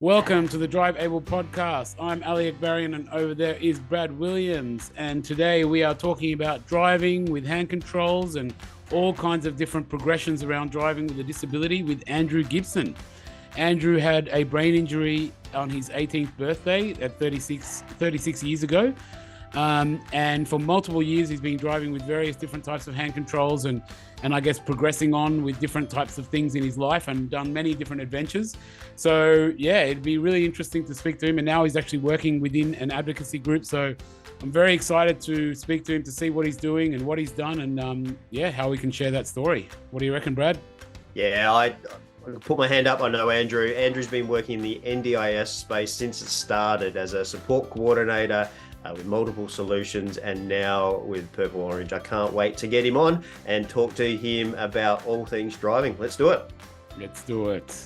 Welcome to the Drive Able podcast. I'm Ali Akbarian and over there is Brad Williams. And today we are talking about driving with hand controls and all kinds of different progressions around driving with a disability with Andrew Gibson. Andrew had a brain injury on his 18th birthday at 36 years ago. And for multiple years, he's been driving with various different types of hand controls and I guess progressing on with different types of things in his life and done many different adventures. So yeah, it'd be really interesting to speak to him. And now he's actually working within an advocacy group. So I'm very excited to speak to him to see what he's doing and what he's done and how we can share that story. What do you reckon, Brad? Yeah, I put my hand up. I know Andrew. Andrew's been working in the NDIS space since it started as a support coordinator with multiple solutions and now with Purple Orange. I can't wait to get him on and talk to him about all things driving. Let's do it. Let's do it.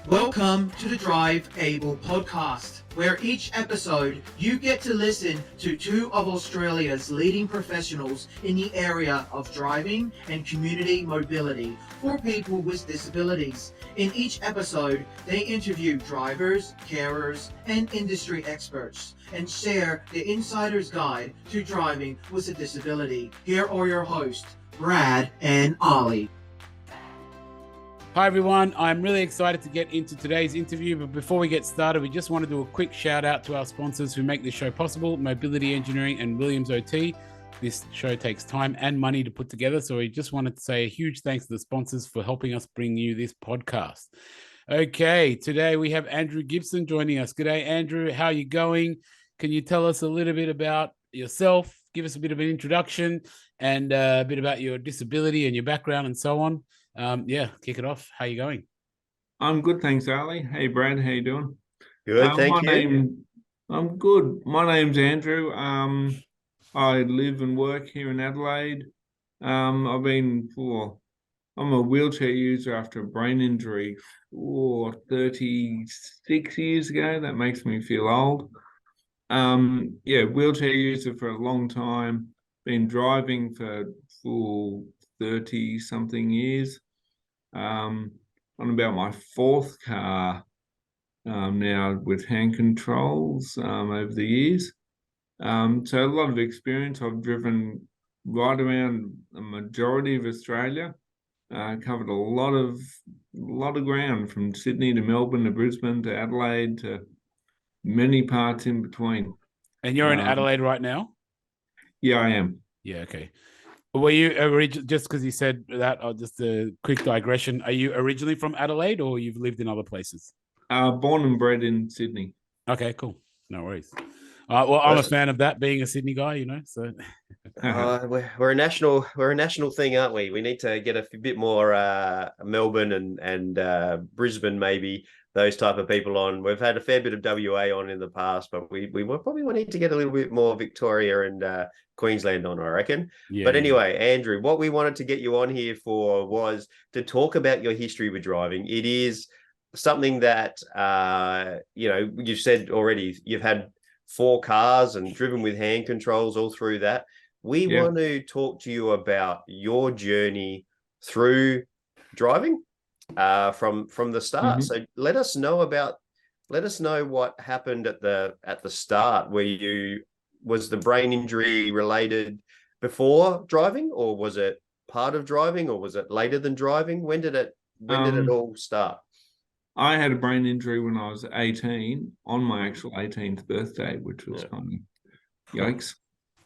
Welcome to the Drive Able podcast, where each episode you get to listen to two of Australia's leading professionals in the area of driving and community mobility for people with disabilities. In each episode, they interview drivers, carers, and industry experts and share the insider's guide to driving with a disability. Here are your hosts, Brad and Ollie. Hi everyone, I'm really excited to get into today's interview, but before we get started, we just want to do a quick shout out to our sponsors who make this show possible, Mobility Engineering and Williams OT. This show takes time and money to put together, so we just wanted to say a huge thanks to the sponsors for helping us bring you this podcast. Okay, today we have Andrew Gibson joining us. G'day Andrew, how are you going? Can you tell us a little bit about yourself, give us a bit of an introduction and a bit about your disability and your background and so on? Kick it off. How are you going? I'm good, thanks, Ali. Hey, Brad, how you doing? Good, thank you. I'm good. My name's Andrew. I live and work here in Adelaide. I'm a wheelchair user after a brain injury 36 years ago. That makes me feel old. Wheelchair user for a long time. Been driving for 30-something years. On about my fourth car now with hand controls over the years. So a lot of experience. I've driven right around the majority of Australia. Covered a lot of ground from Sydney to Melbourne to Brisbane to Adelaide to many parts in between. And you're in Adelaide right now? Yeah, I am. Yeah, okay. Were you just because you said that, just a quick digression, are you originally from Adelaide or you've lived in other places? Born and bred in Sydney. Okay, cool. No worries. I'm a fan of that, being a Sydney guy, so. We're a national thing, aren't we? We need to get a bit more Melbourne and Brisbane, maybe, those type of people on. We've had a fair bit of WA on in the past, but we probably need to get a little bit more Victoria and Queensland on, I reckon. Yeah. But anyway, Andrew, what we wanted to get you on here for was to talk about your history with driving. It is something that, you've said already, you've had 4 cars and driven with hand controls all through that. We want to talk to you about your journey through driving from the start. So let us know what happened at the start. Was the brain injury related before driving, or was it part of driving, or was it later than driving? When did it all start? I had a brain injury when I was 18 on my actual 18th birthday, which was kind of yikes.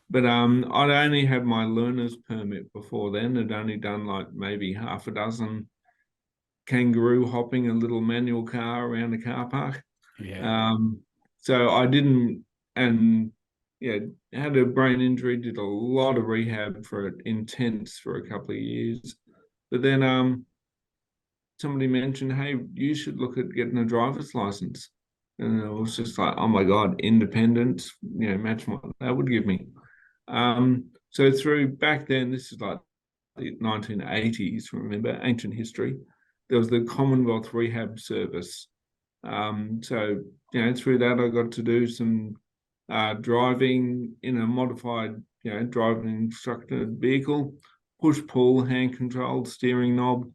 But I'd only had my learner's permit before then. I'd only done like maybe half a dozen kangaroo hopping a little manual car around the car park. Yeah. So I didn't, and had a brain injury, did a lot of rehab for it, intense for a couple of years. But then somebody mentioned, hey, you should look at getting a driver's license. And I was just like, oh my God, independence, match what that would give me. So through back then, this is like the 1980s, remember, ancient history, there was the Commonwealth Rehab Service. So through that, I got to do some driving in a modified, driving instructed vehicle, push-pull, hand-controlled steering knob.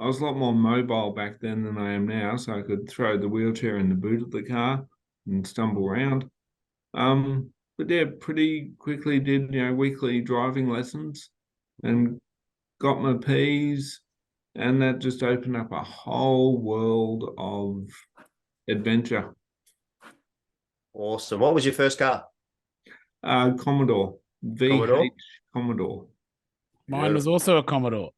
I was a lot more mobile back then than I am now, so I could throw the wheelchair in the boot of the car and stumble around. But yeah, pretty quickly did, weekly driving lessons and got my P's, and that just opened up a whole world of adventure. Awesome. What was your first car? Commodore, VH Commodore? Commodore. Mine was also a Commodore.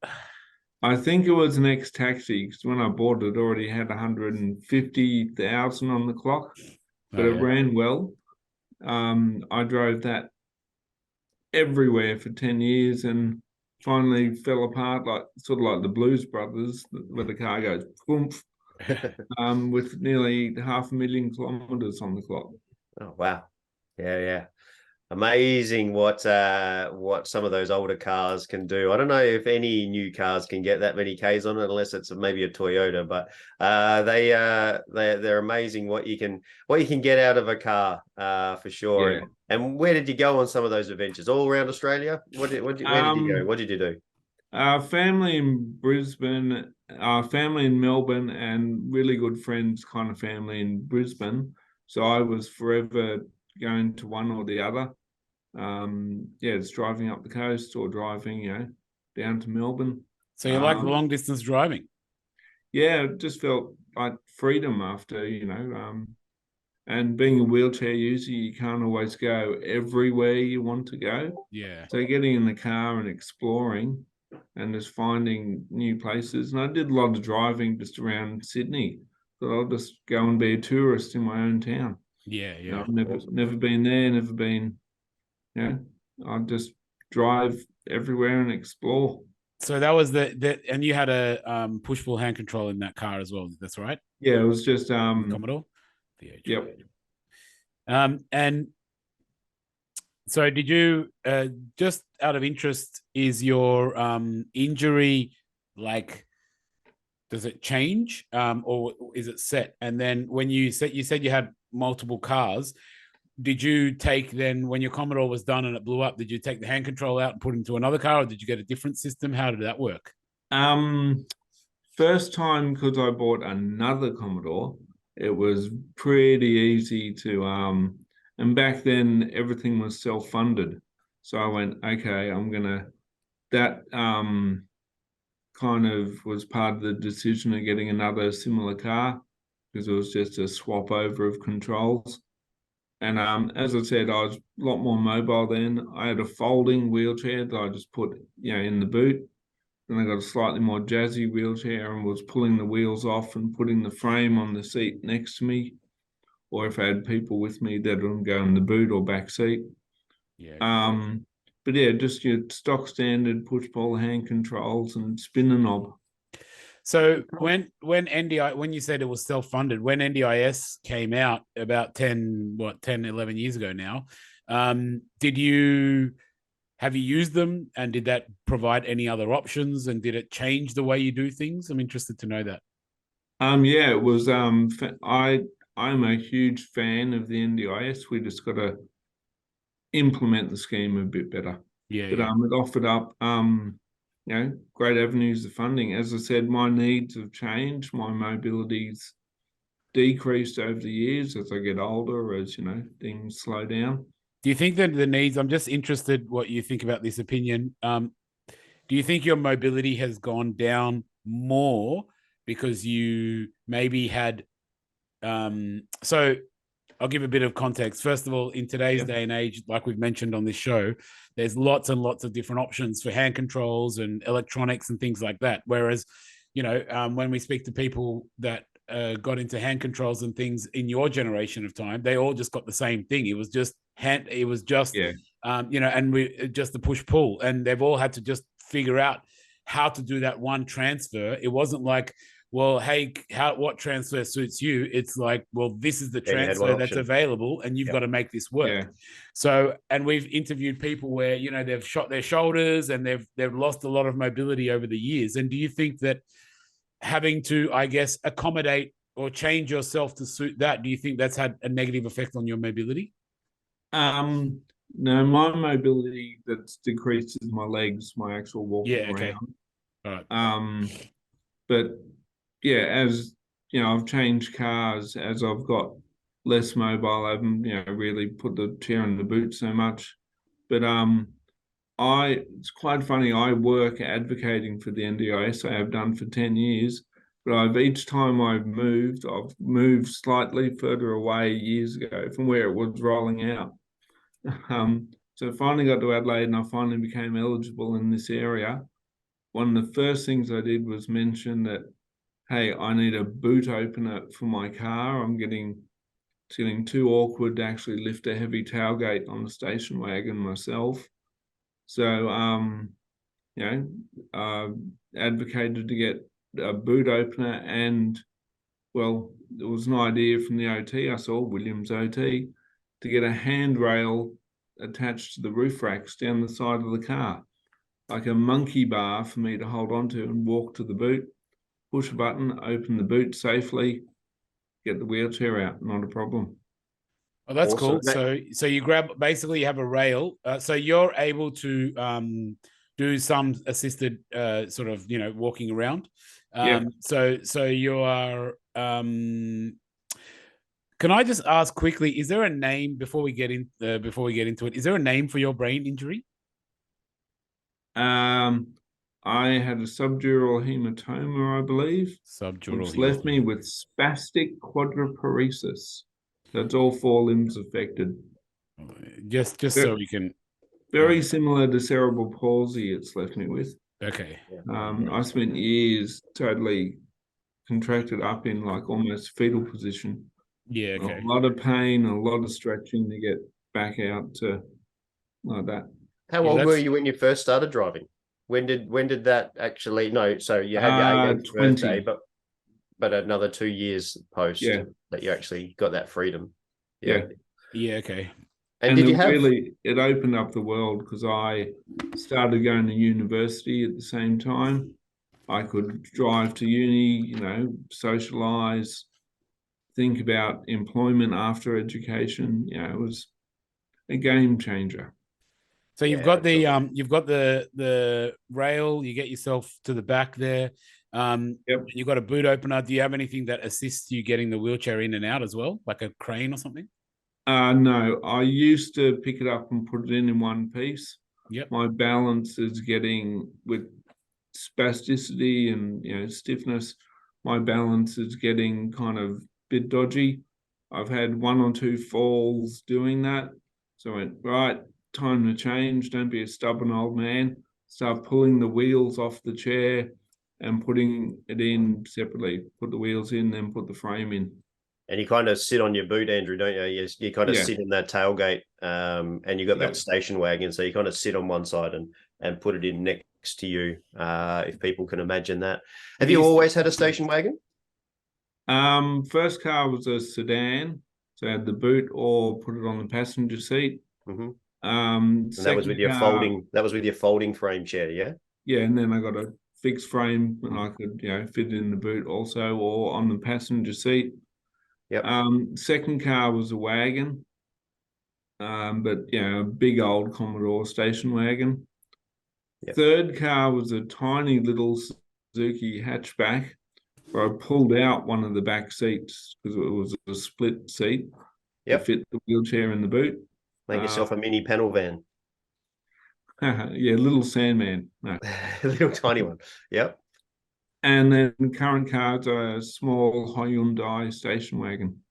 I think it was an ex-taxi because when I bought it, it already had 150,000 on the clock, but it ran well. I drove that everywhere for 10 years and finally fell apart, sort of like the Blues Brothers, where the car goes poof, with nearly 500,000 kilometers on the clock. Oh, wow. Yeah. Amazing what some of those older cars can do. I don't know if any new cars can get that many Ks on it, unless it's maybe a Toyota. But they're amazing what you can get out of a car, for sure. Yeah. And where did you go on some of those adventures? All around Australia? Where did you go? What did you do? Family in Brisbane, family in Melbourne, and really good friends, kind of family in Brisbane. So I was forever going to one or the other. It's driving up the coast or driving, down to Melbourne. So you like long distance driving? Yeah, it just felt like freedom after, and being a wheelchair user, you can't always go everywhere you want to go. Yeah. So getting in the car and exploring and just finding new places. And I did a lot of driving just around Sydney, but I'll just go and be a tourist in my own town. Yeah. I've never been there, never been, I'll just drive everywhere and explore. So that was and you had a push-pull hand control in that car as well. That's right. Yeah, it was just Commodore. Yep. And so did you, just out of interest, is your injury does it change, or is it set? And then when you said you had multiple cars, did you take then, when your Commodore was done and it blew up, did you take the hand control out and put it into another car, or did you get a different system? How did that work? First time, because I bought another Commodore, it was pretty easy to and back then everything was self-funded. So I went, okay, that kind of was part of the decision of getting another similar car, because it was just a swap over of controls. And as I said, I was a lot more mobile then. I had a folding wheelchair that I just put, in the boot. Then I got a slightly more jazzy wheelchair and was pulling the wheels off and putting the frame on the seat next to me. Or if I had people with me, that would go in the boot or back seat. Yeah. But yeah, just your stock standard push-pull hand controls and spin the knob. So when you said it was self-funded, when NDIS came out about 10, 11 years ago now, have you used them, and did that provide any other options, and did it change the way you do things? I'm interested to know that. Yeah, it was I'm a huge fan of the NDIS. We just got to implement the scheme a bit better. Yeah. But it offered up great avenues of funding. As I said, my needs have changed. My mobility's decreased over the years as I get older, as things slow down. Do you think that the needs, I'm just interested what you think about this opinion. Do you think your mobility has gone down more because you maybe had, so I'll give a bit of context. First of all, in today's day and age, like we've mentioned on this show, there's lots and lots of different options for hand controls and electronics and things like that. Whereas, when we speak to people that got into hand controls and things in your generation of time, they all just got the same thing. It was just and we just the push pull, and they've all had to just figure out how to do that one transfer. It wasn't like, well, hey, what transfer suits you? It's like, well, this is the transfer that's available, and you've got to make this work. Yeah. So, and we've interviewed people where they've shot their shoulders and they've lost a lot of mobility over the years. And do you think that having to, I guess, accommodate or change yourself to suit that, do you think that's had a negative effect on your mobility? No, my mobility that's decreased is my legs, my actual walking around. All right. But yeah, as you know, I've changed cars as I've got less mobile. I haven't, really put the chair in the boot so much. But it's quite funny. I work advocating for the NDIS. I have done for 10 years, but each time I've moved slightly further away years ago from where it was rolling out. So I finally got to Adelaide and I finally became eligible in this area. One of the first things I did was mention that, hey, I need a boot opener for my car. It's getting too awkward to actually lift a heavy tailgate on the station wagon myself. So, advocated to get a boot opener, and well, there was an idea from the OT I saw, Williams OT, to get a handrail attached to the roof racks down the side of the car, like a monkey bar for me to hold onto and walk to the boot, push a button, open the boot safely, get the wheelchair out, not a problem. Oh, that's Awesome. cool. So you basically you have a rail. So you're able to do some assisted sort of, walking around. Yeah. So you are. Can I just ask quickly? Is there a name before we get into it? Is there a name for your brain injury? I had a subdural hematoma, I believe, which left me with spastic quadriparesis. That's all 4 limbs affected. Just so we can. Very similar to cerebral palsy. It's left me with. Okay. I spent years totally contracted up in like almost fetal position. Yeah. Okay. A lot of pain, a lot of stretching to get back out to like that. How old were you when you first started driving? When did that actually? No, so you had your 18th 20. birthday, but another 2 years post that you actually got that freedom. Yeah. Yeah. Okay. And did you have it opened up the world because I started going to university at the same time. I could drive to uni, socialize, think about employment after education. It was a game changer. So you've got the rail. You get yourself to the back there. Yep. You've got a boot opener. Do you have anything that assists you getting the wheelchair in and out as well, like a crane or something? No, I used to pick it up and put it in one piece. Yep. My balance is getting, with spasticity and stiffness, my balance is getting kind of a bit dodgy. I've had 1 or 2 falls doing that. So I went, right, time to change. Don't be a stubborn old man. Start pulling the wheels off the chair and putting it in separately. Put the wheels in, then put the frame in. And you kind of sit on your boot, Andrew, don't you? You kind of sit in that tailgate, and you got that station wagon, so you kind of sit on one side and put it in next to you, if people can imagine that. Have you always had a station wagon? First car was a sedan, so I had the boot or put it on the passenger seat. Mm-hmm. And that was with your folding frame chair, yeah? Yeah, and then I got a fixed frame and I could, fit it in the boot also or on the passenger seat. Yep. Second car was a wagon, but a big old Commodore station wagon. Yep. Third car was a tiny little Suzuki hatchback where I pulled out one of the back seats because it was a split seat to fit the wheelchair in the boot. Make yourself a mini panel van. Yeah, little Sandman. No. Little tiny one. Yep. And then current cars are a small Hyundai station wagon.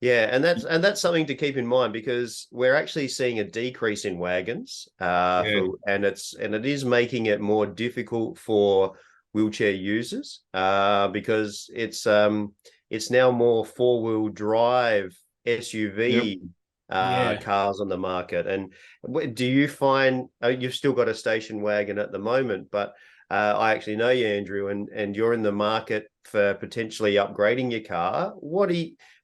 Yeah, and that's something to keep in mind because we're actually seeing a decrease in wagons, and it is making it more difficult for wheelchair users because it's now more 4-wheel drive SUV cars on the market. And do you find you've still got a station wagon at the moment, but I actually know you, Andrew, and you're in the market for potentially upgrading your car.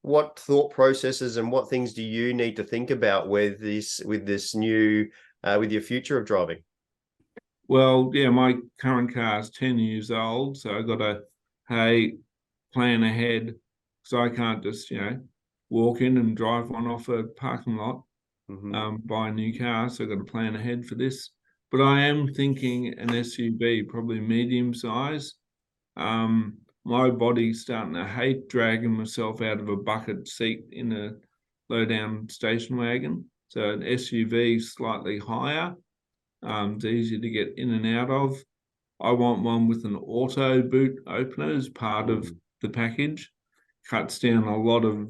What thought processes and what things do you need to think about with your future of driving? Well, my current car is 10 years old, so I got to plan ahead, so I can't just walk in and drive one off a parking lot, buy a new car. So I got to plan ahead for this. But I am thinking an SUV, probably medium size, My body's starting to hate dragging myself out of a bucket seat in a low-down station wagon. So an SUV is slightly higher. It's easier to get in and out of. I want one with an auto boot opener as part of the package. Cuts down a lot of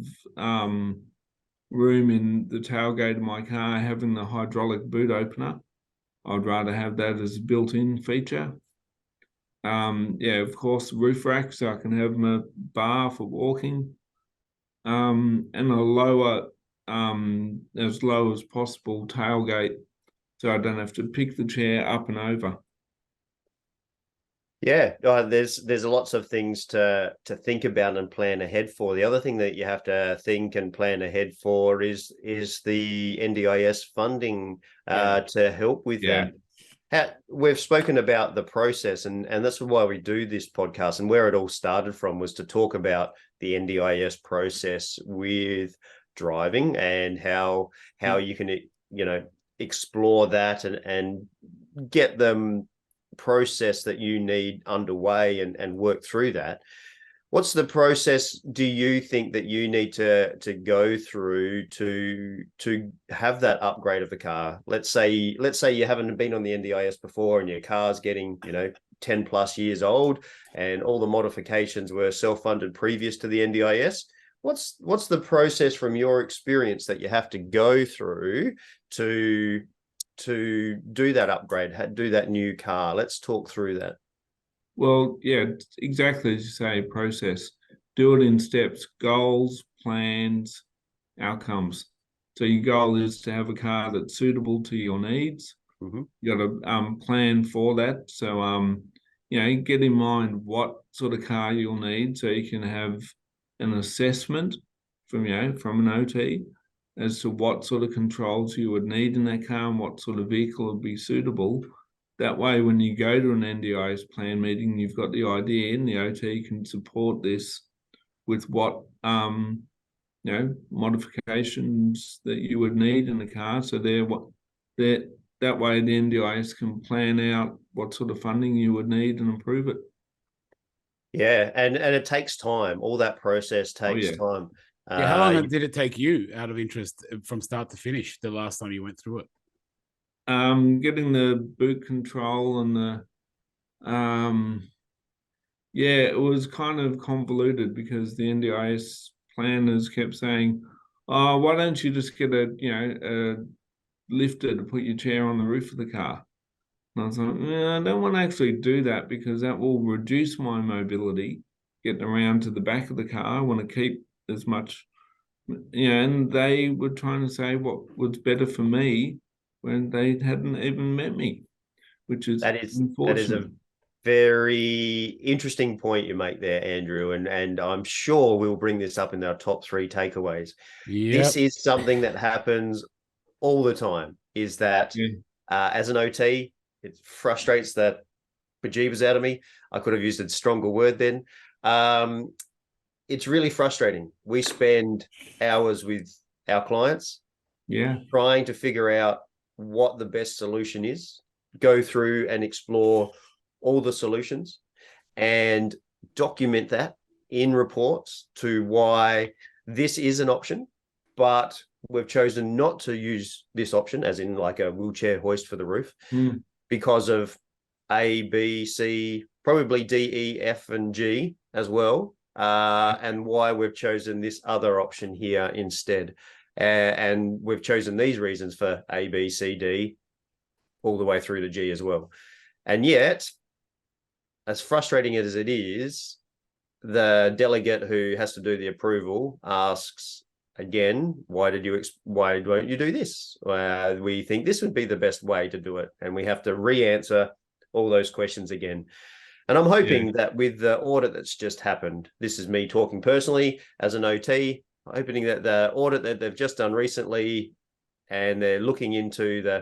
room in the tailgate of my car having the hydraulic boot opener. I'd rather have that as a built-in feature. Of course, roof rack, so I can have my bar for walking. And a lower, as low as possible tailgate, so I don't have to pick the chair up and over. Yeah, there's lots of things to think about and plan ahead for. The other thing that you have to think and plan ahead for is the NDIS funding to help with that. We've spoken about the process, and that's why we do this podcast, and where it all started from was to talk about the NDIS process with driving and how you can explore that and get them process that you need underway and work through that. What's the process do you think that you need to go through to have that upgrade of the car? Let's say you haven't been on the NDIS before and your car's getting 10 plus years old and all the modifications were self-funded previous to the NDIS. What's the process from your experience that you have to go through to do that upgrade, do that new car? Let's talk through that. Well, yeah, exactly as you say, process. Do it in steps, goals, plans, outcomes. So your goal is to have a car that's suitable to your needs. Mm-hmm. You got to plan for that. So, get in mind what sort of car you'll need so you can have an assessment from an OT as to what sort of controls you would need in that car and what sort of vehicle would be suitable. That way, when you go to an NDIS plan meeting, you've got the idea and the OT can support this with what, modifications that you would need in the car. So that way the NDIS can plan out what sort of funding you would need and improve it. Yeah, and it takes time. All that process takes time. Yeah, how long did it take you, out of interest, from start to finish, the last time you went through it? Getting the boot control and it was kind of convoluted because the NDIS planners kept saying, "Oh, why don't you just get a lifter to put your chair on the roof of the car?" And I was like, I don't want to actually do that because that will reduce my mobility getting around to the back of the car. I want to keep as much, and they were trying to say what was better for me when they hadn't even met me, which is unfortunate. That is a very interesting point you make there, Andrew, and I'm sure we'll bring this up in our top 3 takeaways. Yep. This is something that happens all the time, is that as an OT, it frustrates the bejeebers out of me. I could have used a stronger word then. It's really frustrating. We spend hours with our clients trying to figure out what the best solution is, go through and explore all the solutions and document that in reports to why this is an option, but we've chosen not to use this option, as in like a wheelchair hoist for the roof, because of A, B, C, probably D, E, F, and G as well, and why we've chosen this other option here instead. And we've chosen these reasons for A, B, C, D, all the way through to G as well. And yet, as frustrating as it is, the delegate who has to do the approval asks again, why won't you do this? We think this would be the best way to do it. And we have to re-answer all those questions again. And I'm hoping that with the audit that's just happened, this is me talking personally as an OT, hoping that the audit that they've just done recently, and they're looking into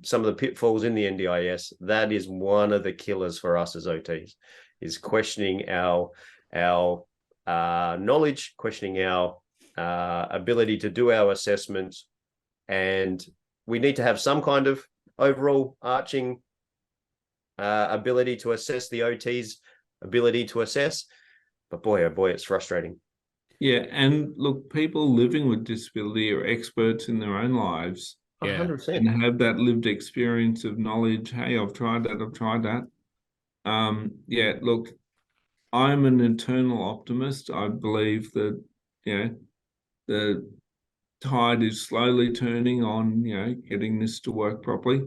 some of the pitfalls in the NDIS, that is one of the killers for us as OTs, is questioning our knowledge, questioning our ability to do our assessments. And we need to have some kind of overall arching ability to assess the OT's ability to assess. But boy, oh boy, it's frustrating. Yeah, and look, people living with disability are experts in their own lives. Yeah. 100%. And have that lived experience of knowledge. Hey, I've tried that. Yeah, look, I'm an eternal optimist. I believe that, the tide is slowly turning on, getting this to work properly.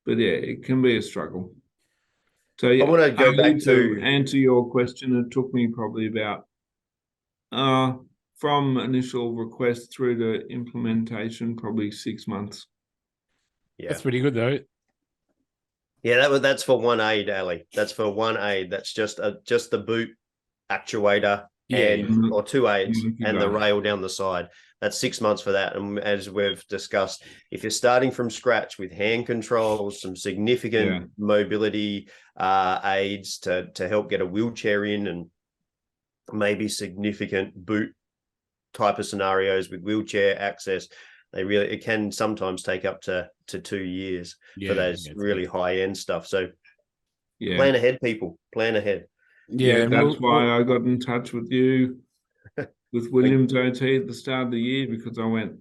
But yeah, it can be a struggle. So yeah, I want to go back to to answer your question. It took me probably about from initial request through to implementation, probably 6 months. yeah. That's pretty good though. Yeah, that's for one aid, Ali. That's for one aid. That's just the boot actuator or two aids and the rail down the side. That's 6 months for that. And as we've discussed, if you're starting from scratch with hand controls, some significant mobility aids to help get a wheelchair in, and maybe significant boot type of scenarios with wheelchair access, it can sometimes take up to 2 years for those really high end stuff. So plan ahead, people. Plan ahead. Yeah, that's why I got in touch with you with Williams OT at the start of the year, because I went,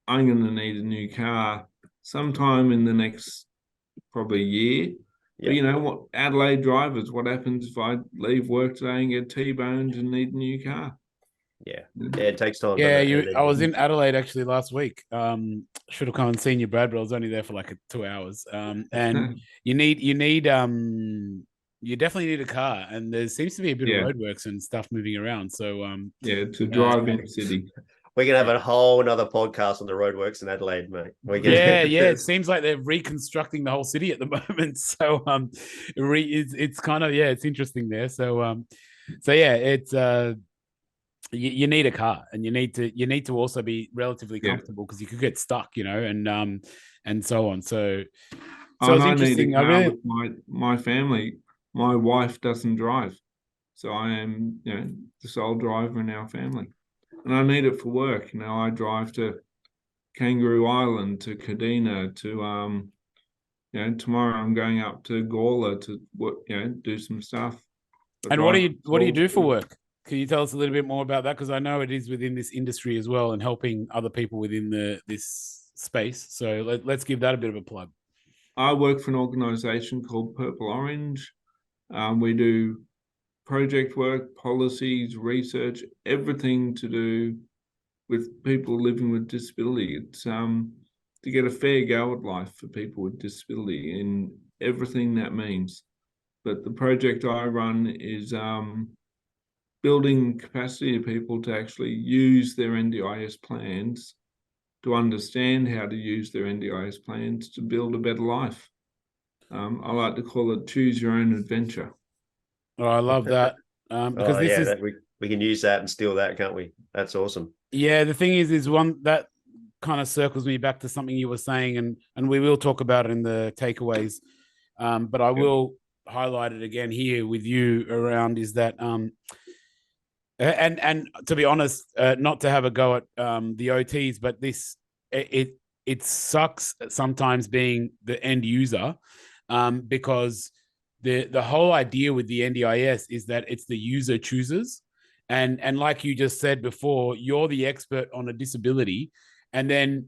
I'm going to need a new car sometime in the next probably year. Yeah. But you know what, Adelaide drivers, what happens if I leave work today and get T-boned and need a new car? Yeah, it takes time. Yeah, I was in Adelaide actually last week. Should have come and seen you, Brad, but I was only there for like 2 hours. And you definitely need a car, and there seems to be a bit of roadworks and stuff moving around. So to drive in city. We're gonna have a whole another podcast on the roadworks in Adelaide, mate. It seems like they're reconstructing the whole city at the moment. So it's kind of it's interesting there. So it's you need a car, and you need to also be relatively comfortable, because you could get stuck, and so on. So it's interesting. With my family. My wife doesn't drive, so I am the sole driver in our family, and I need it for work. I drive to Kangaroo Island, to Kadina, to tomorrow I'm going up to Gawler to do some stuff. And what do you do for work? Can you tell us a little bit more about that? Because I know it is within this industry as well, and helping other people within this space. So let's give that a bit of a plug. I work for an organisation called Purple Orange. We do project work, policies, research, everything to do with people living with disability. It's to get a fair go at life for people with disability in everything that means. But the project I run is building capacity of people to actually use their NDIS plans, to understand how to use their NDIS plans to build a better life. I like to call it choose your own adventure. Oh, I love that. Because we can use that and steal that, can't we? That's awesome. Yeah, the thing is one that kind of circles me back to something you were saying, and we will talk about it in the takeaways. But I will highlight it again here with you around is that and to be honest, not to have a go at the OTs, but it sucks sometimes being the end user, because the whole idea with the NDIS is that it's the user chooses, and like you just said before, you're the expert on a disability, and then,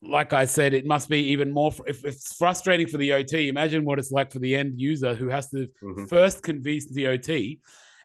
like I said, it must be even more. If it's frustrating for the OT, imagine what it's like for the end user who has to first convince the OT.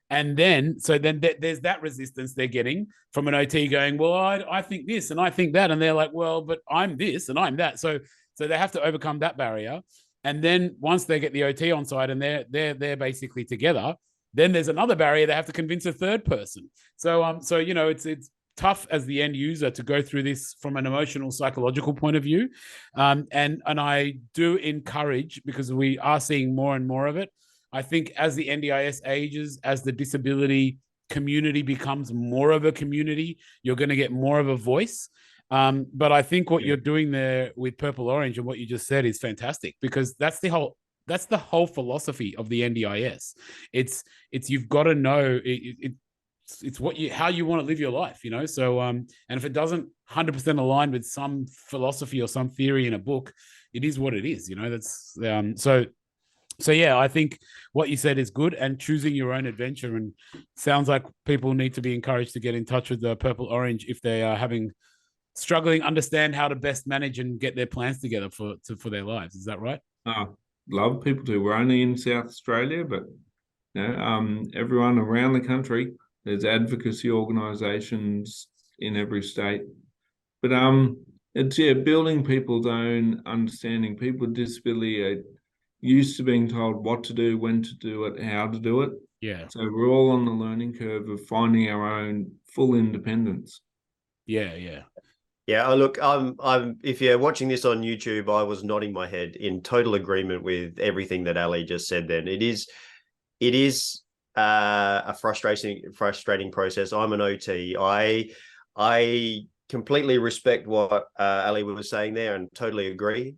And then there's that resistance they're getting from an OT going, well, I think this and I think that. And they're like, well, but I'm this and I'm that. So they have to overcome that barrier. And then once they get the OT on side and they're basically together, then there's another barrier. They have to convince a third person. So it's tough as the end user to go through this from an emotional, psychological point of view. And I do encourage, because we are seeing more and more of it, I think as the NDIS ages, as the disability community becomes more of a community, you're going to get more of a voice. But I think what you're doing there with Purple Orange and what you just said is fantastic, because that's the whole philosophy of the NDIS. It's you've got to know it's how you want to live your life, So and if it doesn't 100% align with some philosophy or some theory in a book, it is what it is, That's so. So yeah, I think what you said is good, and choosing your own adventure. And sounds like people need to be encouraged to get in touch with the Purple Orange if they are struggling, understand how to best manage and get their plans together for their lives. Is that right? Love people to. We're only in South Australia, but everyone around the country, there's advocacy organisations in every state. But it's building people's own understanding. People with disability are used to being told what to do, when to do it, how to do it. Yeah. So we're all on the learning curve of finding our own full independence. Yeah, yeah. Yeah, look, I'm. If you're watching this on YouTube, I was nodding my head in total agreement with everything that Ali just said. Then it is a frustrating process. I'm an OT. I completely respect what Ali was saying there, and totally agree.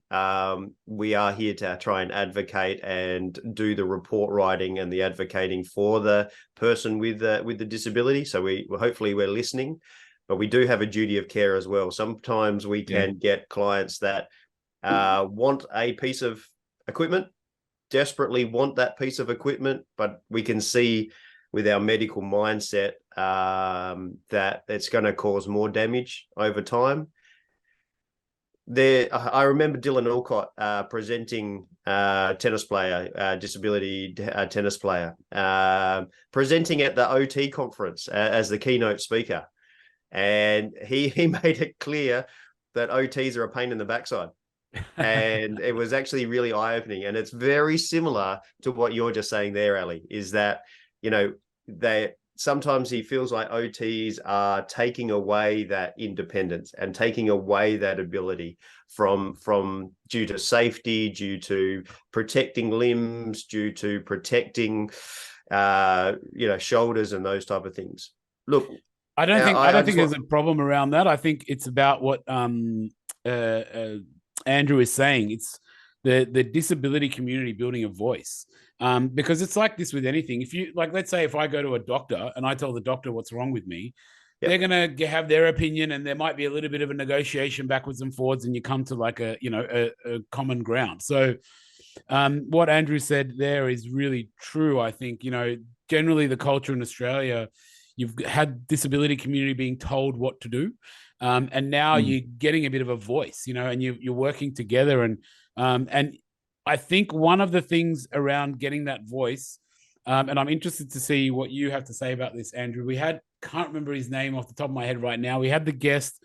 We are here to try and advocate and do the report writing and the advocating for the person with the disability. So hopefully we're listening. But we do have a duty of care as well. Sometimes we can get clients that want a piece of equipment, desperately want that piece of equipment, but we can see with our medical mindset that it's going to cause more damage over time. I remember Dylan Alcott presenting tennis player, disability tennis player, presenting at the OT conference as the keynote speaker. And he made it clear that OTs are a pain in the backside. And it was actually really eye-opening. And it's very similar to what you're just saying there, Ali, is that, sometimes he feels like OTs are taking away that independence and taking away that ability from due to safety, due to protecting limbs, due to protecting, shoulders and those type of things. Look, I don't think there's a problem around that. I think it's about what Andrew is saying. It's the disability community building a voice. Because it's like this with anything. If you let's say if I go to a doctor and I tell the doctor what's wrong with me, they're going to have their opinion, and there might be a little bit of a negotiation backwards and forwards, and you come to a common ground. So what Andrew said there is really true. I think, generally the culture in Australia, you've had disability community being told what to do. And now you're getting a bit of a voice, and you're working together. And I think one of the things around getting that voice, and I'm interested to see what you have to say about this, Andrew. Can't remember his name off the top of my head right now. We had the guest,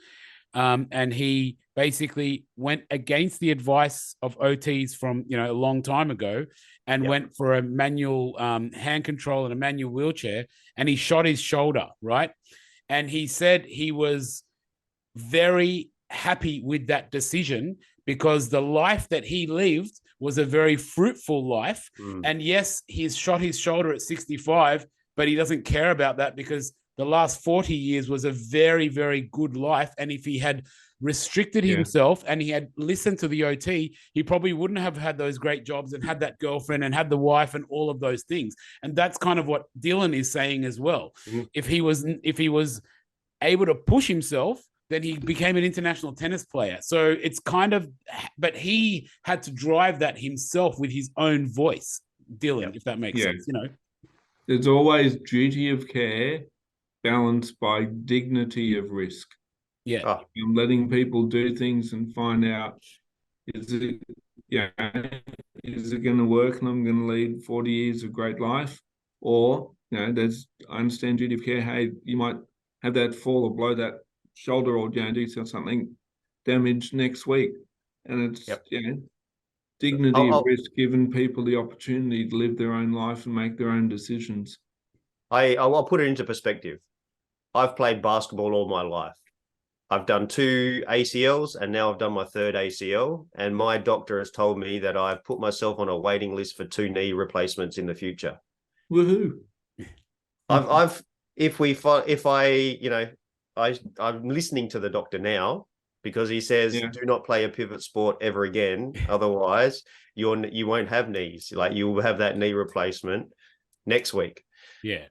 and he basically went against the advice of OTs from, a long time ago, and went for a manual hand control and a manual wheelchair, and he shot his shoulder, right? And he said he was very happy with that decision because the life that he lived was a very fruitful life. And yes, he's shot his shoulder at 65, but he doesn't care about that because the last 40 years was a very, very good life. And if he had restricted himself and he had listened to the OT, he probably wouldn't have had those great jobs and had that girlfriend and had the wife and all of those things. And that's kind of what Dylan is saying as well. If he was able to push himself, then he became an international tennis player. So it's but he had to drive that himself with his own voice, Dylan, if that makes sense, There's always duty of care balanced by dignity of risk. I'm letting people do things and find out, is it going to work and I'm going to lead 40 years of great life? Or, I understand duty of care. Hey, you might have that fall or blow that shoulder or do something damage next week. And it's, dignity of risk, giving people the opportunity to live their own life and make their own decisions. I'll put it into perspective. I've played basketball all my life. I've done 2 ACLs and now I've done my 3rd ACL. And my doctor has told me that I've put myself on a waiting list for 2 knee replacements in the future. Woohoo! I'm listening to the doctor now because he says, do not play a pivot sport ever again. Otherwise, you won't have knees. You will have that knee replacement next week. Yeah.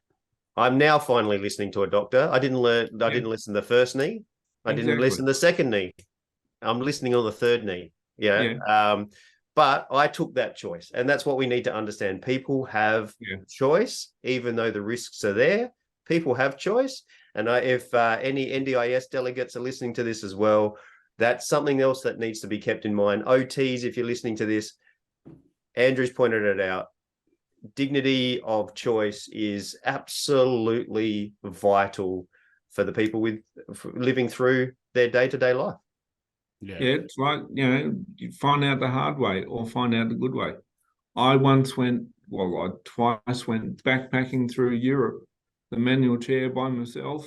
I'm now finally listening to a doctor. I didn't listen to the first knee. I didn't listen to the second knee. I'm listening on the third knee. But I took that choice. And that's what we need to understand. People have choice, even though the risks are there. People have choice. And if any NDIS delegates are listening to this as well, that's something else that needs to be kept in mind. OTs, if you're listening to this, Andrew's pointed it out. Dignity of choice is absolutely vital for the people living through their day-to-day life. Yeah, it's like, you find out the hard way or find out the good way. I twice went backpacking through Europe, the manual chair by myself.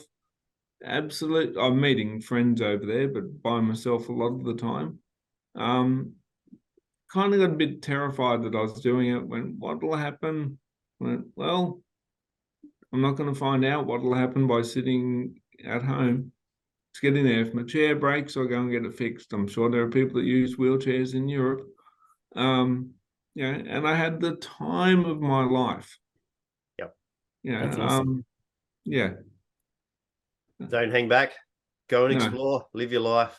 Absolutely, I'm meeting friends over there, but by myself a lot of the time. Kind of got a bit terrified that I was doing it. Went, what will happen? Went, well, I'm not going to find out what will happen by sitting at home. It's getting there. If my chair breaks, I'll go and get it fixed. I'm sure there are people that use wheelchairs in Europe. And I had the time of my life. Yep. That's awesome. Don't hang back. Go and explore. Live your life.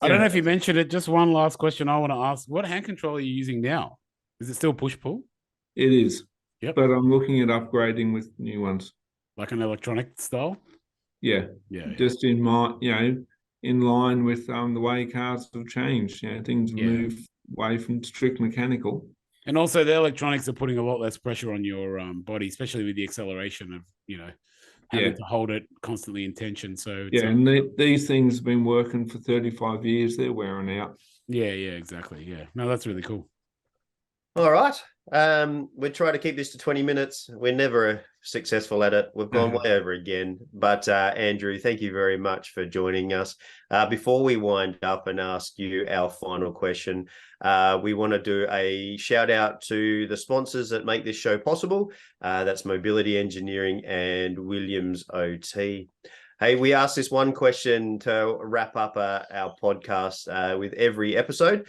I don't know if you mentioned it. Just one last question I want to ask. What hand control are you using now? Is it still push-pull? It is. Yep. But I'm looking at upgrading with new ones. Like an electronic style? Yeah. Just in my, in line with the way cars have changed. Things have moved away from strict mechanical. And also the electronics are putting a lot less pressure on your body, especially with the acceleration of, having to hold it constantly in tension. So and these things have been working for 35 years. They're wearing out. Yeah, exactly. Yeah. No, that's really cool. All right. We try to keep this to 20 minutes. We're never successful at it. We've gone way over again. But Andrew, thank you very much for joining us. Before we wind up and ask you our final question, we want to do a shout out to the sponsors that make this show possible. That's Mobility Engineering and Williams OT. Hey, we ask this one question to wrap up our podcast with every episode.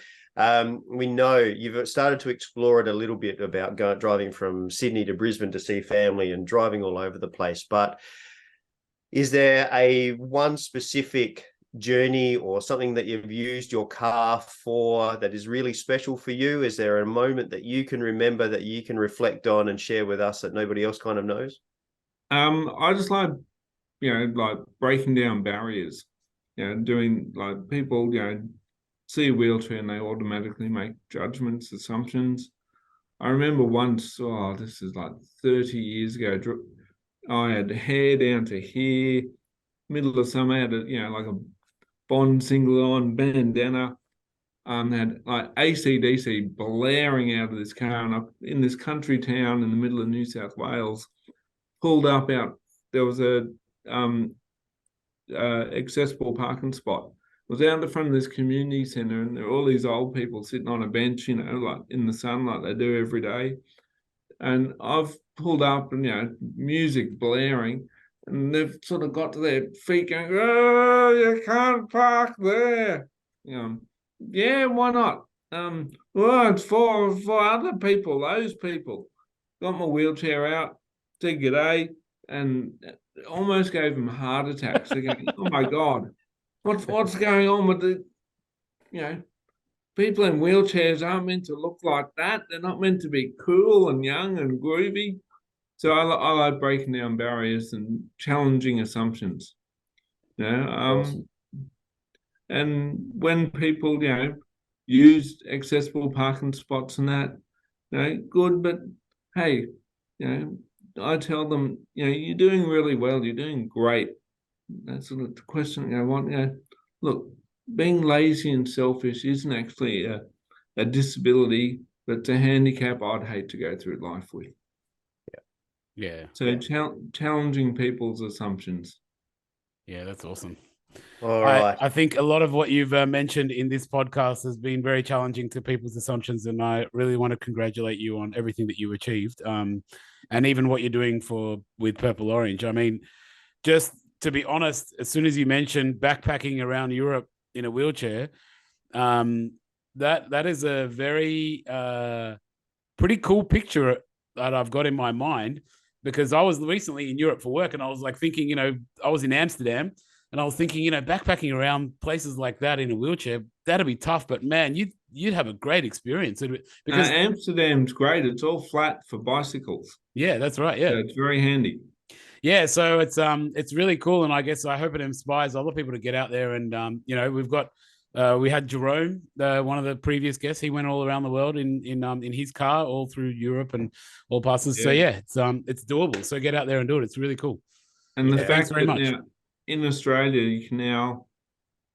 We know you've started to explore it a little bit about driving from Sydney to Brisbane to see family and driving all over the place. But is there one specific journey or something that you've used your car for that is really special for you? Is there a moment that you can remember that you can reflect on and share with us that nobody else kind of knows? I just like breaking down barriers, doing like people, see a wheelchair and they automatically make judgments, assumptions. I remember once, this is like 30 years ago, I had hair down to here, middle of summer, I had like a Bond single on bandana, had like AC/DC blaring out of this car, and up in this country town in the middle of New South Wales, pulled up out, there was a accessible parking spot. Was out the front of this community centre, and there were all these old people sitting on a bench, like in the sun, like they do every day. And I've pulled up and, music blaring, and they've sort of got to their feet going, oh, you can't park there. Yeah, why not? Well, it's for other people, those people. Got my wheelchair out, said g'day, and almost gave them heart attacks. They're going, oh my God. What's going on with the, people in wheelchairs aren't meant to look like that. They're not meant to be cool and young and groovy. So I like breaking down barriers and challenging assumptions. Awesome. And when people, use accessible parking spots and that, good. But hey, I tell them, you're doing really well. You're doing great. That's sort of the question I want. Look, being lazy and selfish isn't actually a disability, but it's a handicap I'd hate to go through life with. Yeah. So challenging people's assumptions. Yeah, that's awesome. All right. I think a lot of what you've mentioned in this podcast has been very challenging to people's assumptions, and I really want to congratulate you on everything that you achieved, and even what you're doing with Purple Orange. I mean, just to be honest, as soon as you mentioned backpacking around Europe in a wheelchair, that is a very pretty cool picture that I've got in my mind, because I was recently in Europe for work, and I was like thinking, I was in Amsterdam, and I was thinking, backpacking around places like that in a wheelchair, that'd be tough. But man, you you'd have a great experience because Amsterdam's great. It's all flat for bicycles. Yeah, that's right. Yeah, so it's very handy. Yeah, so it's really cool, and I guess I hope it inspires other people to get out there. And we've got we had Jerome, one of the previous guests. He went all around the world in his car, all through Europe and all passes. So yeah, it's doable. So get out there and do it. It's really cool. And the fact that now in Australia you can now,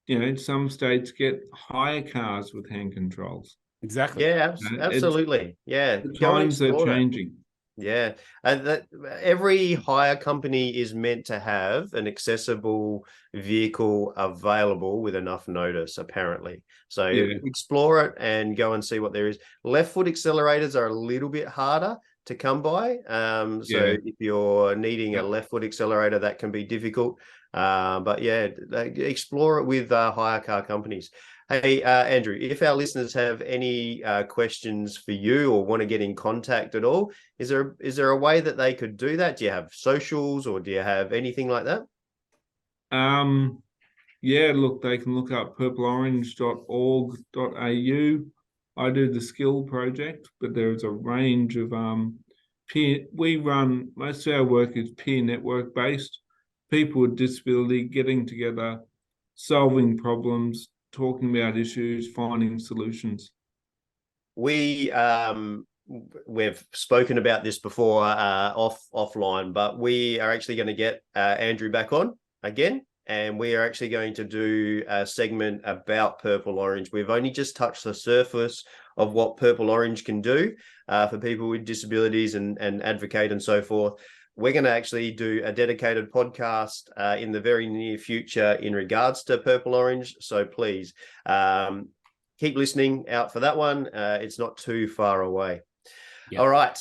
in some states get hire cars with hand controls. Exactly. Yeah, absolutely. The times are changing. Yeah, and that every hire company is meant to have an accessible vehicle available with enough notice, apparently. So explore it and go and see what there is. Left foot accelerators are a little bit harder to come by. So if you're needing a left foot accelerator, that can be difficult. But yeah, explore it with hire car companies. Hey, Andrew, if our listeners have any questions for you or want to get in contact at all, is there a way that they could do that? Do you have socials or do you have anything like that? Look, they can look up purpleorange.org.au. I do the skill project, but there's a range of most of our work is peer network based. People with disability getting together, solving problems, talking about issues, finding solutions. We've spoken about this before offline, but we are actually going to get Andrew back on again, and we are actually going to do a segment about Purple Orange. We've only just touched the surface of what Purple Orange can do for people with disabilities and advocate and so forth. We're going to actually do a dedicated podcast in the very near future in regards to Purple Orange. So please keep listening out for that one. It's not too far away. Yep. All right.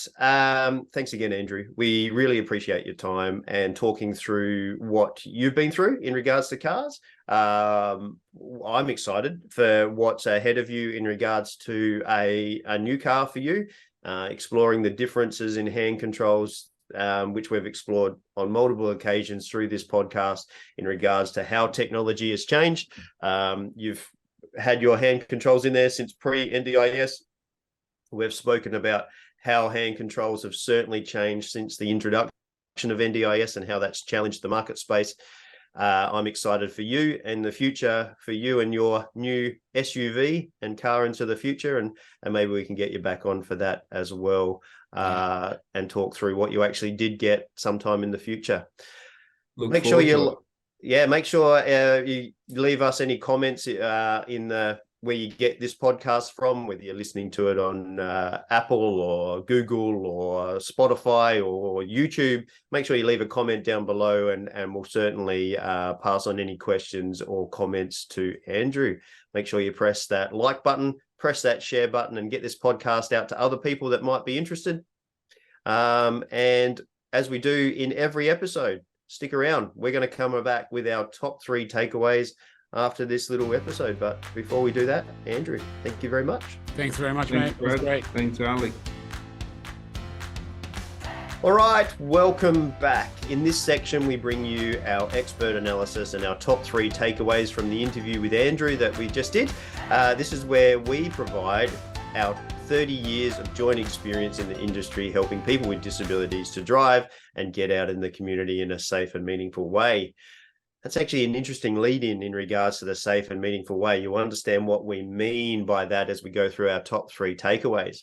Thanks again, Andrew. We really appreciate your time and talking through what you've been through in regards to cars. I'm excited for what's ahead of you in regards to a new car for you, exploring the differences in hand controls, which we've explored on multiple occasions through this podcast in regards to how technology has changed. You've had your hand controls in there since pre-NDIS. We've spoken about how hand controls have certainly changed since the introduction of NDIS and how that's challenged the market space. I'm excited for you and the future for you and your new SUV and car into the future, and maybe we can get you back on for that as well, and talk through what you actually did make sometime in the future. Make sure you leave us any comments in where you get this podcast from, whether you're listening to it on Apple or Google or Spotify or YouTube. Make sure you leave a comment down below, and we'll certainly pass on any questions or comments to Andrew. Make sure you press that like button, press that share button, and get this podcast out to other people that might be interested. And as we do in every episode, stick around. We're going to come back with our top 3 takeaways after this little episode. But before we do that, Andrew, thank you very much. Thanks very much, mate. It was great. Thanks, Ali. All right, welcome back. In this section, we bring you our expert analysis and our top 3 takeaways from the interview with Andrew that we just did. This is where we provide our 30 years of joint experience in the industry, helping people with disabilities to drive and get out in the community in a safe and meaningful way. That's actually an interesting lead-in regards to the safe and meaningful way. You'll understand what we mean by that as we go through our top 3 takeaways.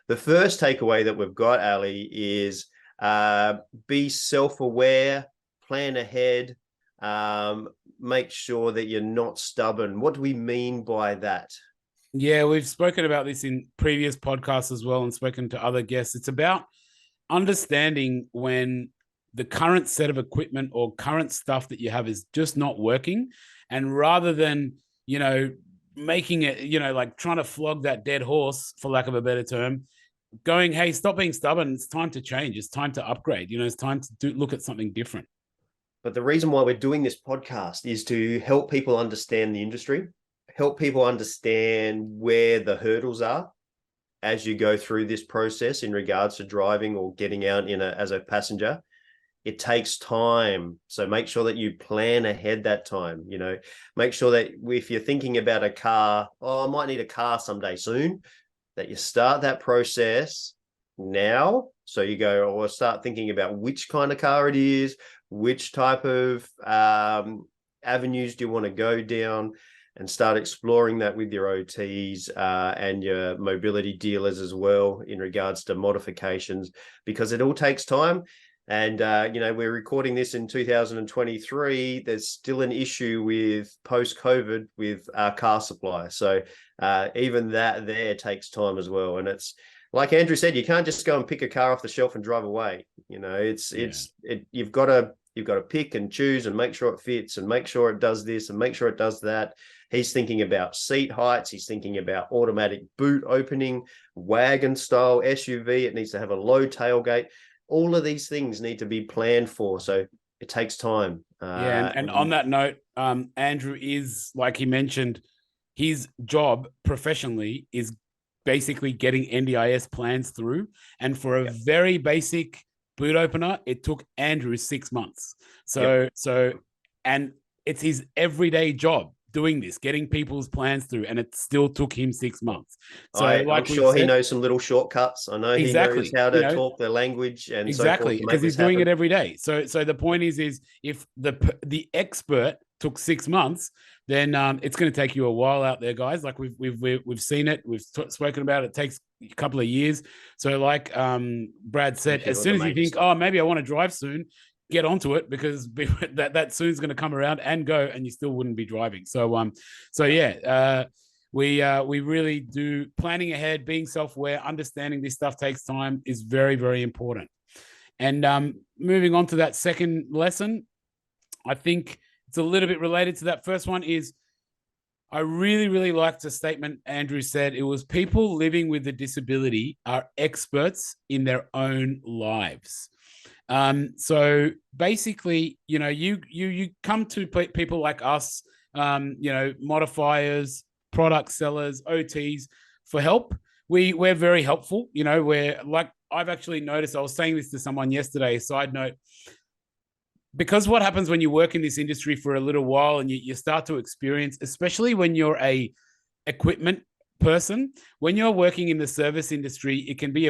The first takeaway that we've got, Ali, is be self-aware, plan ahead, make sure that you're not stubborn. What do we mean by that? Yeah, we've spoken about this in previous podcasts as well and spoken to other guests. It's about understanding when the current set of equipment or current stuff that you have is just not working. And rather than, making it, like trying to flog that dead horse, for lack of a better term, going, hey, stop being stubborn. It's time to change. It's time to upgrade. It's time to look at something different. But the reason why we're doing this podcast is to help people understand the industry, help people understand where the hurdles are as you go through this process in regards to driving or getting out as a passenger. it takes time. So make sure that you plan ahead that time. Make sure that if you're thinking about a car, I might need a car someday soon, that you start that process now. So you go, or start thinking about which kind of car it is, which type of avenues do you want to go down, and start exploring that with your OTs and your mobility dealers as well in regards to modifications, because it all takes time. And, we're recording this in 2023. There's still an issue with post-COVID with our car supply. So even that there takes time as well. And it's like Andrew said, you can't just go and pick a car off the shelf and drive away. You've got to pick and choose and make sure it fits and make sure it does this and make sure it does that. He's thinking about seat heights. He's thinking about automatic boot opening, wagon style SUV. It needs to have a low tailgate. All of these things need to be planned for. So it takes time. And on that note, Andrew is, like he mentioned, his job professionally is basically getting NDIS plans through. And for a very basic boot opener, it took Andrew 6 months. And it's his everyday job doing this, getting people's plans through, and it still took him 6 months. So I'm sure he knows some little shortcuts. I know he knows how to talk the language and exactly, because he's doing it every day. So the point is if the expert took 6 months, then it's going to take you a while out there, guys. Like we've seen it, we've spoken about it. It takes a couple of years. So like Brad said, as soon as you think, oh, maybe I want to drive soon, get onto it, because that soon's going to come around and go, and you still wouldn't be driving. We really do planning ahead, being self-aware, understanding this stuff takes time is very, very important. And moving on to that second lesson, I think it's a little bit related to that first one. Is I really, really liked the statement Andrew said. It was people living with a disability are experts in their own lives. So basically, you come to people like us, modifiers, product sellers, OTs for help. We're very helpful. We're like, I've actually noticed, I was saying this to someone yesterday, side note, because what happens when you work in this industry for a little while and you start to experience, especially when you're a equipment person, when you're working in the service industry, it can be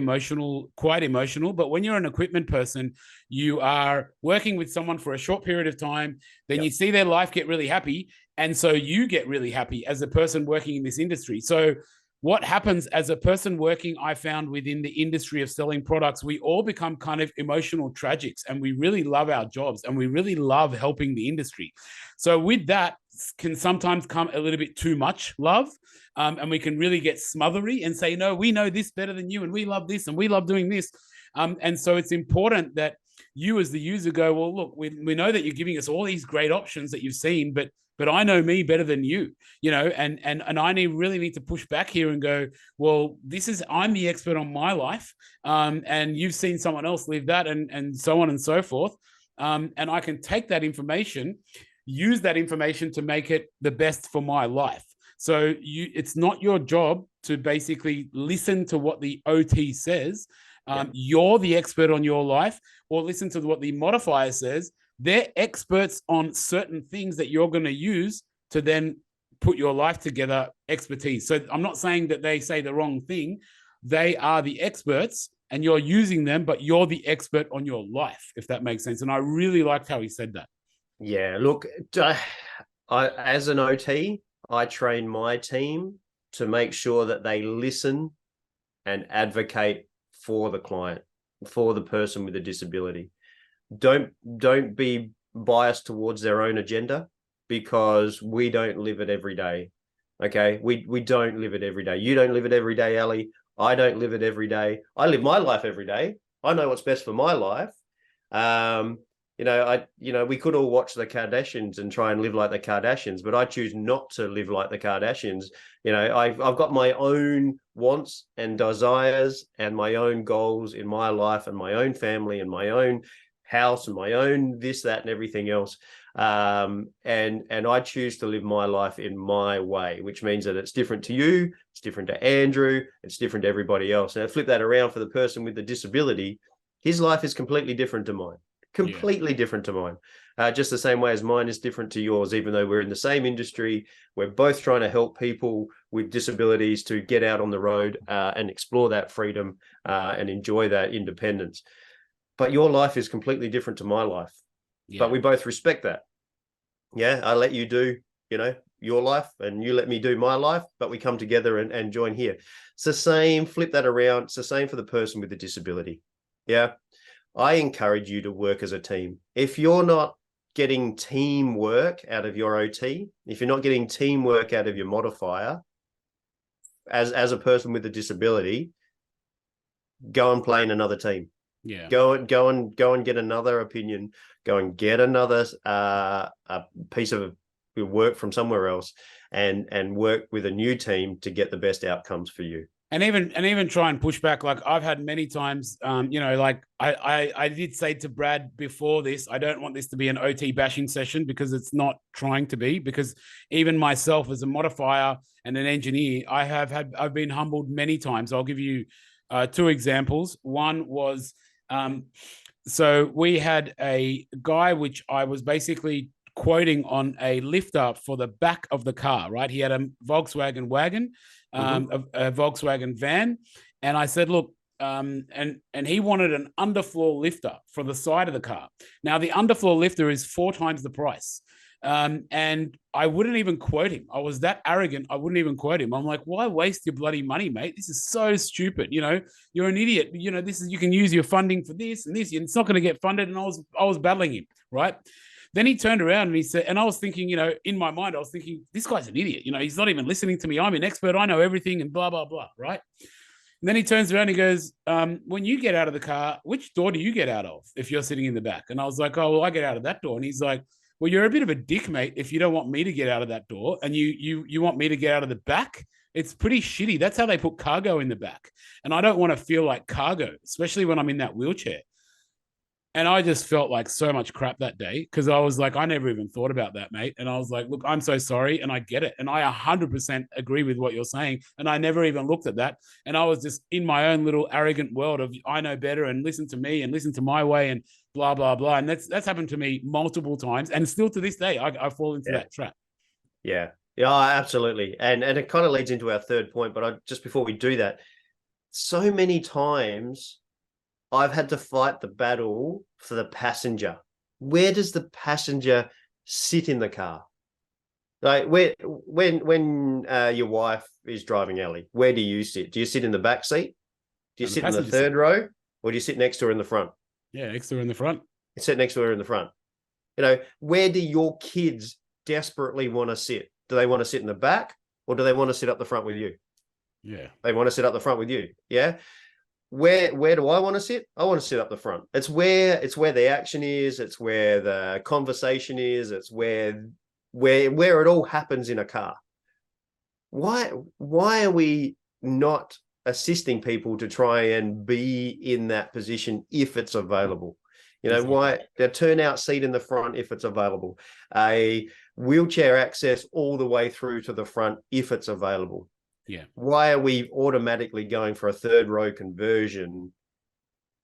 quite emotional. But when you're an equipment person, you are working with someone for a short period of time, then you see their life get really happy. And so you get really happy as a person working in this industry. So what happens as a person working, I found within the industry of selling products, we all become kind of emotional tragics, and we really love our jobs and we really love helping the industry. So with that can sometimes come a little bit too much love. And we can really get smothery and say, no, we know this better than you, and we love this, and we love doing this. And so it's important that you as the user go, well, look, we know that you're giving us all these great options that you've seen, but I know me better than you, and I really need to push back here and go, well, I'm the expert on my life. And you've seen someone else live that, and so on and so forth. And I can take that information, use that information to make it the best for my life. So it's not your job to basically listen to what the OT says. You're the expert on your life, or listen to what the modifier says. They're experts on certain things that you're going to use to then put your life together, expertise. So I'm not saying that they say the wrong thing. They are the experts and you're using them, but you're the expert on your life, if that makes sense. And I really liked how he said that. Yeah, look, as an OT, I train my team to make sure that they listen and advocate for the client, for the person with a disability. Don't be biased towards their own agenda, because we don't live it every day. Okay, we don't live it every day. You don't live it every day, Ali. I don't live it every day. I live my life every day. I know what's best for my life. We could all watch the Kardashians and try and live like the Kardashians, but I choose not to live like the Kardashians. I've got my own wants and desires and my own goals in my life and my own family and my own house and my own this, that, and everything else. And I choose to live my life in my way, which means that it's different to you, it's different to Andrew, it's different to everybody else. And I flip that around for the person with the disability, his life is completely different to mine. completely different to mine. Just the same way as mine is different to yours, even though we're in the same industry. We're both trying to help people with disabilities to get out on the road and explore that freedom and enjoy that independence. But your life is completely different to my life. Yeah. But we both respect that. Yeah, I let you do, your life, and you let me do my life, but we come together and join here. It's the same, flip that around. It's the same for the person with a disability. Yeah. I encourage you to work as a team. If you're not getting teamwork out of your OT, if you're not getting teamwork out of your modifier, as a person with a disability, go and play in another team. Yeah. Go and get another opinion. Go and get another a piece of work from somewhere else, and work with a new team to get the best outcomes for you. And even try and push back. Like I've had many times, like I did say to Brad before this, I don't want this to be an OT bashing session, because it's not trying to be, because even myself as a modifier and an engineer, I've been humbled many times. I'll give you 2 examples. One was, so we had a guy which I was basically quoting on a lifter for the back of the car, right? He had a Volkswagen wagon, a Volkswagen van. And I said, look, and he wanted an underfloor lifter for the side of the car. Now the underfloor lifter is 4 times the price. And I wouldn't even quote him. I was that arrogant. I wouldn't even quote him. I'm like, why waste your bloody money, mate? This is so stupid. You're an idiot. You can use your funding for this and this, and it's not going to get funded. And I was battling him, right? Then he turned around and he said, and I was thinking, in my mind, I was thinking, this guy's an idiot. He's not even listening to me. I'm an expert. I know everything and blah, blah, blah. Right. And then he turns around and he goes, when you get out of the car, which door do you get out of if you're sitting in the back? And I was like, oh, well, I get out of that door. And he's like, well, you're a bit of a dick, mate, if you don't want me to get out of that door and you want me to get out of the back. It's pretty shitty. That's how they put cargo in the back. And I don't want to feel like cargo, especially when I'm in that wheelchair. And I just felt like so much crap that day, because I was like, I never even thought about that, mate. And I was like, look, I'm so sorry. And I get it. And I 100% agree with what you're saying. And I never even looked at that. And I was just in my own little arrogant world of I know better and listen to me and listen to my way and blah, blah, blah. And that's happened to me multiple times. And still to this day, I fall into that trap. Yeah. Yeah, absolutely. And it kind of leads into our third point. But just before we do that, so many times I've had to fight the battle for the passenger. Where does the passenger sit in the car? Like when your wife is driving, Ellie, where do you sit? Do you sit in the back seat? Do you sit in the third row, or do you sit next to her in the front? Yeah, next to her in the front. You sit next to her in the front. Where do your kids desperately want to sit? Do they want to sit in the back, or do they want to sit up the front with you? Yeah, they want to sit up the front with you. Yeah. Where do I want to sit? I want to sit up the front. It's where the action is. It's where the conversation is. It's where it all happens in a car. Why are we not assisting people to try and be in that position if it's available? Why the turnout seat in the front if it's available, a wheelchair access all the way through to the front if it's available. Yeah. Why are we automatically going for a third row conversion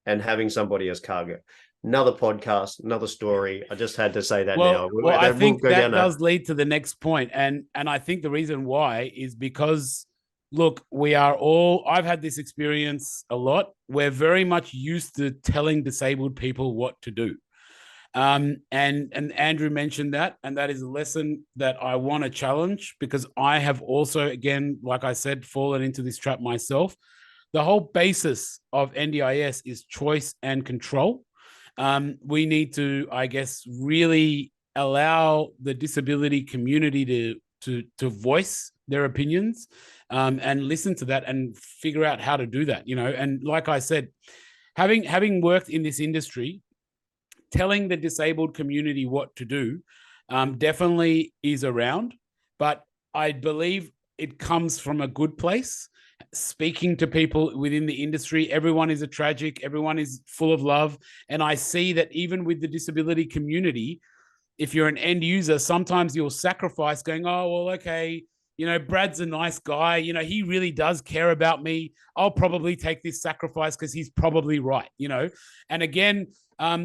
and having somebody as cargo? Another podcast, another story. I just had to say that now. Well, I think that does lead to the next point. And I think the reason why is because, look, I've had this experience a lot. We're very much used to telling disabled people what to do. And Andrew mentioned that, and that is a lesson that I want to challenge, because I have also, again, like I said, fallen into this trap myself. The whole basis of NDIS is choice and control. We need to, I guess, really allow the disability community to voice their opinions, and listen to that and figure out how to do that. And like I said, having worked in this industry, telling the disabled community what to do definitely is around, but I believe it comes from a good place. Speaking to people within the industry, everyone is tragic, everyone is full of love. And I see that even with the disability community, if you're an end user, sometimes you'll sacrifice going, oh, well, okay, Brad's a nice guy. He really does care about me. I'll probably take this sacrifice because he's probably right, And again,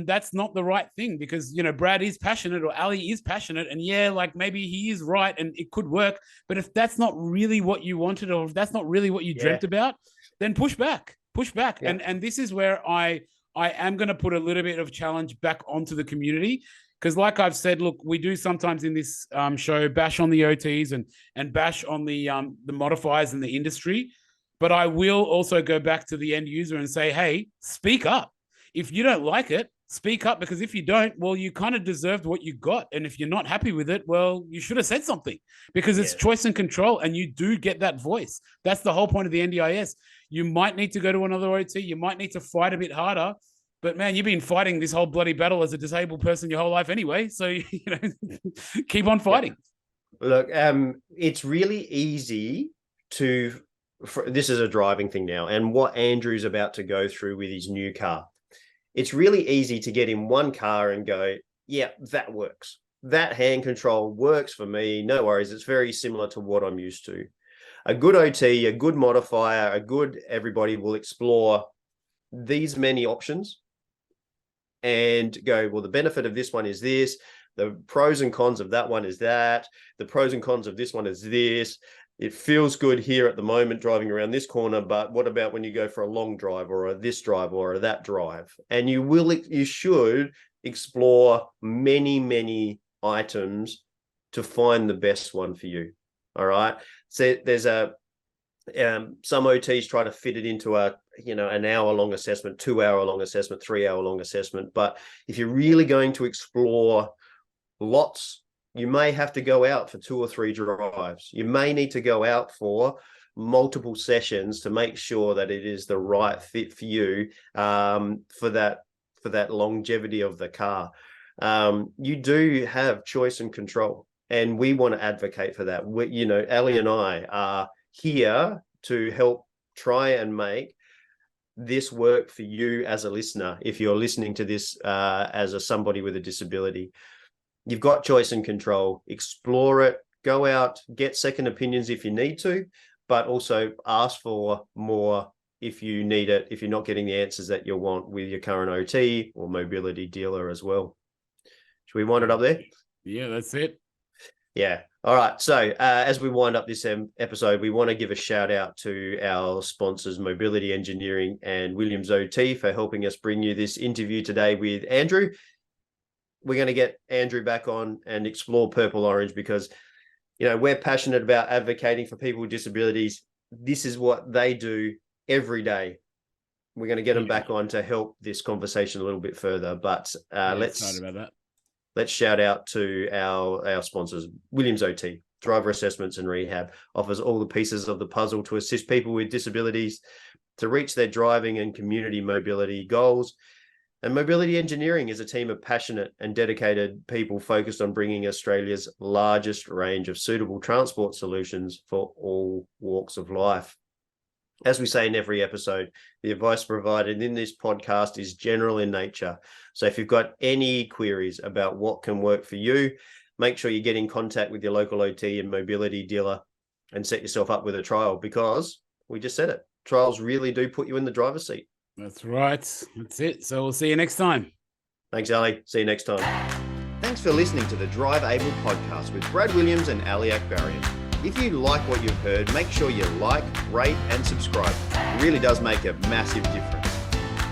that's not the right thing, because, you know, Brad is passionate or Ali is passionate, and yeah, like maybe he is right and it could work. But if that's not really what you wanted, or if that's not really what you dreamt about, then push back. Yeah. And this is where I am going to put a little bit of challenge back onto the community. Because like I've said, look, we do sometimes in this show bash on the OTs and bash on the modifiers in the industry. But I will also go back to the end user and say, hey, speak up. If you don't like it, speak up, because if you don't, well, you kind of deserved what you got. And if you're not happy with it, well, you should have said something, because it's choice and control, and you do get that voice. That's the whole point of the NDIS. You might need to go to another OT. You might need to fight a bit harder. But man, you've been fighting this whole bloody battle as a disabled person your whole life anyway. So, you know, keep on fighting. Yeah. Look, it's really easy to, this is a driving thing now, and what Andrew's about to go through with his new car. It's really easy to get in one car and go, yeah, that works. That hand control works for me. No worries. It's very similar to what I'm used to. A good OT, a good modifier, everybody will explore these many options and go, well, the benefit of this one is this. The pros and cons of that one is that. The pros and cons of this one is this. It feels good here at the moment driving around this corner, but what about when you go for a long drive or this drive or that drive? And you should explore many, many items to find the best one for you. All right. So there's some OTs try to fit it into an hour-long assessment, 2-hour-long assessment, 3-hour-long assessment. But if you're really going to explore lots, you may have to go out for 2 or 3 drives. You may need to go out for multiple sessions to make sure that it is the right fit for you, for that longevity of the car. You do have choice and control, and we want to advocate for that. Ali and I are here to help try and make this work for you as a listener. If you're listening to this as somebody with a disability, you've got choice and control. Explore it, go out, get second opinions if you need to, but also ask for more if you need it, if you're not getting the answers that you want with your current OT or mobility dealer as well. Should we wind it up there? Yeah, that's it. Yeah. All right. So as we wind up this episode, we want to give a shout out to our sponsors, Mobility Engineering and Williams OT, for helping us bring you this interview today with Andrew. We're going to get Andrew back on and explore Purple Orange, because, we're passionate about advocating for people with disabilities. This is what they do every day. We're going to get them back on to help this conversation a little bit further. But let's shout out to our sponsors. Williams OT, driver assessments and rehab, offers all the pieces of the puzzle to assist people with disabilities to reach their driving and community mobility goals. And Mobility Engineering is a team of passionate and dedicated people focused on bringing Australia's largest range of suitable transport solutions for all walks of life. As we say in every episode, the advice provided in this podcast is general in nature. So if you've got any queries about what can work for you, make sure you get in contact with your local OT and mobility dealer and set yourself up with a trial, because we just said it. Trials really do put you in the driver's seat. That's right. That's it. So we'll see you next time. Thanks, Ali. See you next time. Thanks for listening to the Drive Able podcast with Brad Williams and Ali Akbarian. If you like what you've heard, make sure you like, rate, and subscribe. It really does make a massive difference.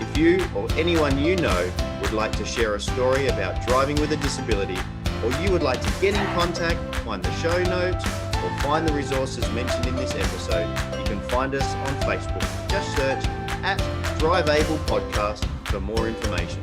If you or anyone you know would like to share a story about driving with a disability, or you would like to get in contact, find the show notes, or find the resources mentioned in this episode, you can find us on Facebook. Just search @Drive Able Podcast for more information.